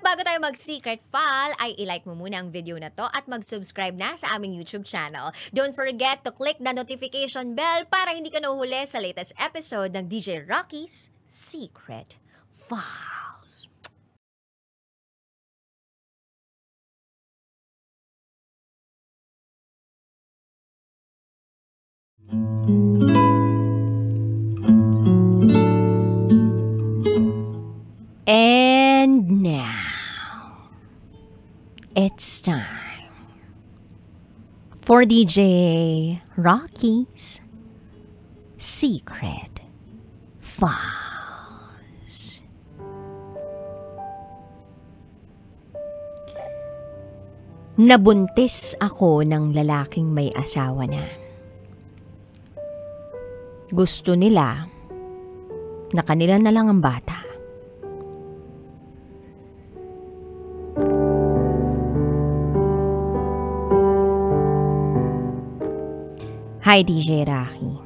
bago tayo mag-secret file, ay ilike mo muna ang video na to at mag-subscribe na sa aming YouTube channel. Don't forget to click the notification bell para hindi ka nahuhuli sa latest episode ng DJ Rocky's Secret Files. And now, it's time for DJ Rocky's Secret Files. Nabuntis ako ng lalaking may asawa na. Gusto nila na kanila na lang ang bata. Hi DJ Rocky.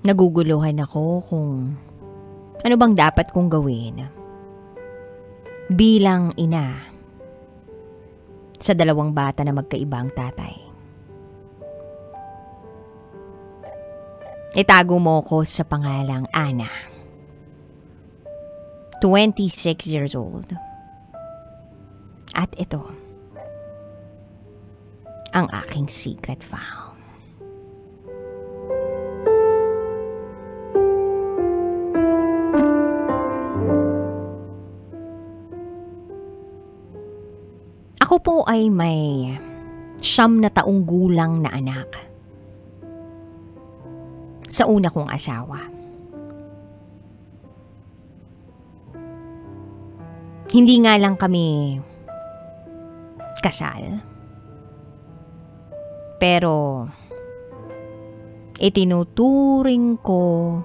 Naguguluhan ako kung ano bang dapat kong gawin bilang ina sa dalawang bata na magkaibang tatay. Itago mo ko sa pangalang Ana. 26 years old. At ito ang aking secret file. Ako po ay may 9 na taong gulang na anak sa una kong asawa. Hindi nga lang kami kasal. Pero itinuturing ko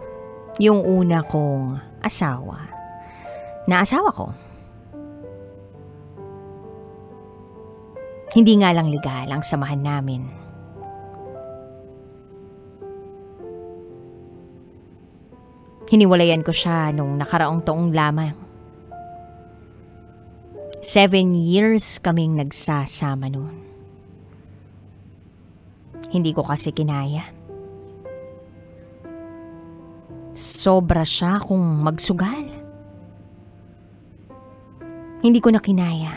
yung una kong asawa na asawa ko. Hindi nga lang legal ang samahan namin. Hiniwalayan ko siya nung nakaraang taong lamang. 7 years kaming nagsasama noon. Hindi ko kasi kinaya. Sobra siya kung magsugal. Hindi ko na kinaya.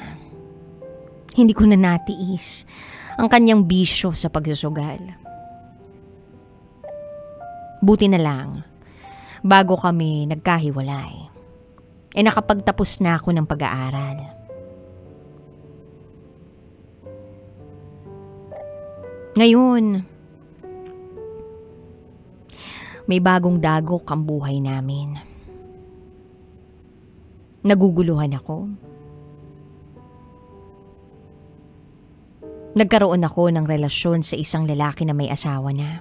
Hindi ko na natiis ang kanyang bisyo sa pagsusugal. Buti na lang, bago kami nagkahiwalay, nakapagtapos na ako ng pag-aaral. Ngayon, may bagong dagok ang buhay namin. Naguguluhan ako. Nagkaroon ako ng relasyon sa isang lalaki na may asawa na.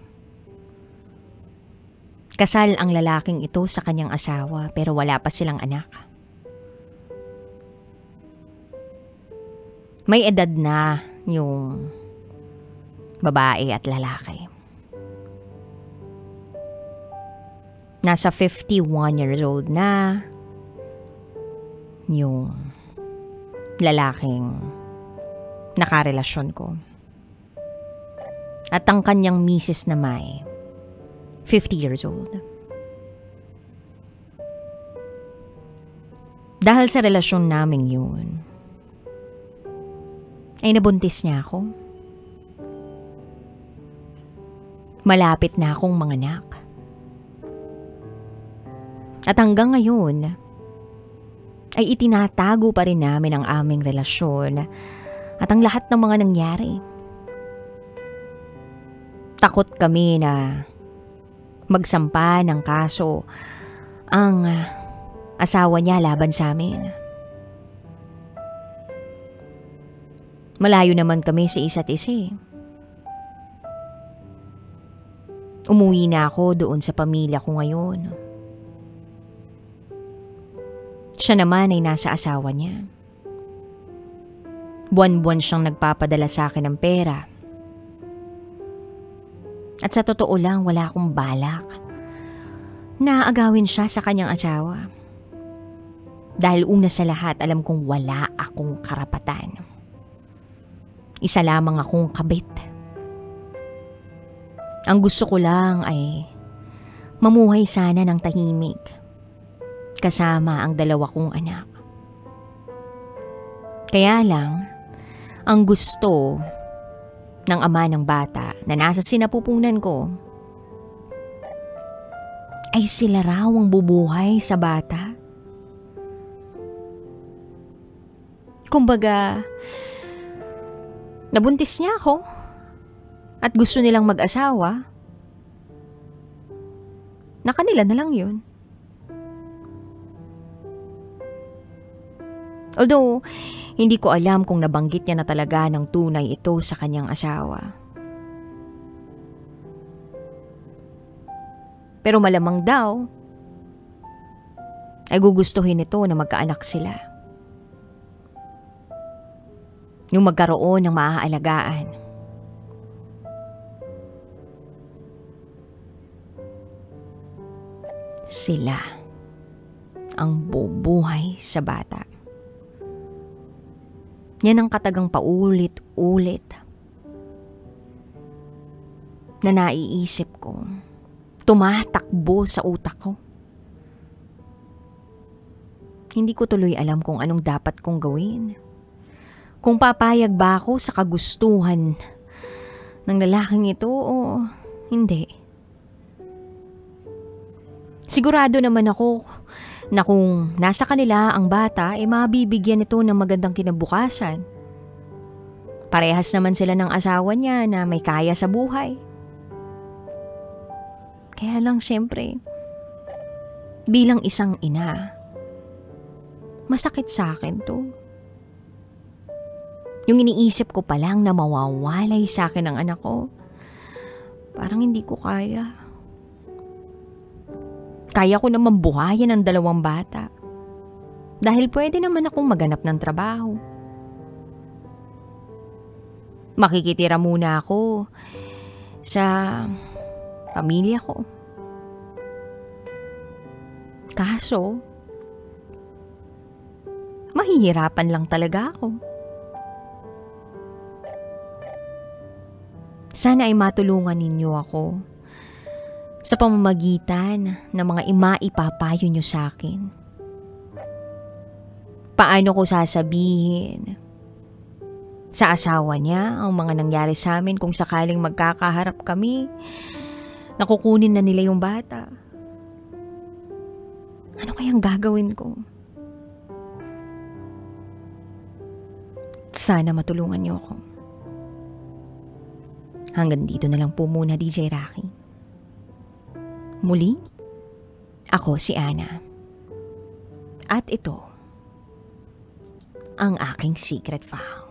Kasal ang lalaking ito sa kanyang asawa pero wala pa silang anak. May edad na yung babae at lalaki. Nasa 51 years old na yung lalaking nakarelasyon ko. At ang kanyang misis na may 50 years old. Dahil sa relasyon naming yun, ay nabuntis niya ako. Malapit na akong manganak. At hanggang ngayon, ay itinatago pa rin namin ang aming relasyon at ang lahat ng mga nangyari. Takot kami na magsampa ng kaso ang asawa niya laban sa amin. Malayo naman kami sa isa't isa. Umuwi na ako doon sa pamilya ko ngayon. Siya naman ay nasa asawa niya. Buwan-buwan siyang nagpapadala sa akin ng pera. At sa totoo lang, wala akong balak na agawin siya sa kanyang asawa. Dahil una sa lahat, alam kong wala akong karapatan. Isa lamang akong kabit. Ang gusto ko lang ay mamuhay sana ng tahimik kasama ang 2 kong anak. Kaya lang, ang gusto ng ama ng bata na nasa sinapupunan ko ay sila raw ang bubuhay sa bata. Kumbaga, nabuntis niya ako at gusto nilang mag-asawa. Na kanila na lang yun. Although, hindi ko alam kung nabanggit niya na talaga ng tunay ito sa kanyang asawa. Pero malamang daw, ay gugustuhin ito na magkaanak sila. Yung magkaroon ng maaalagaan. Sila ang bubuhay sa bata. Yan ang katagang paulit-ulit na naiisip ko. Tumatakbo sa utak ko. Hindi ko tuloy alam kung anong dapat kong gawin. Kung papayag ba ako sa kagustuhan ng lalaking ito o hindi. Sigurado naman ako na kung nasa kanila ang bata, mabibigyan ito ng magandang kinabukasan. Parehas naman sila ng asawa niya na may kaya sa buhay. Kaya lang syempre, bilang isang ina, masakit sa akin to. Yung iniisip ko pa lang na mawawalay sa akin ang anak ko, parang hindi ko kaya. Kaya ko naman buhayin ang 2 bata. Dahil pwede naman akong maganap ng trabaho. Makikitira muna ako sa pamilya ko. Kaso, mahihirapan lang talaga ako. Sana ay matulungan ninyo ako sa pamamagitan ng mga maipapayo nyo sa akin. Paano ko sasabihin sa asawa niya ang mga nangyari sa amin kung sakaling magkakaharap kami na kukunin na nila yung bata? Ano kayang gagawin ko? Sana matulungan niyo ako. Hanggang dito na lang po muna, DJ Rocky. Muli, ako si Ana. At ito, ang aking secret file.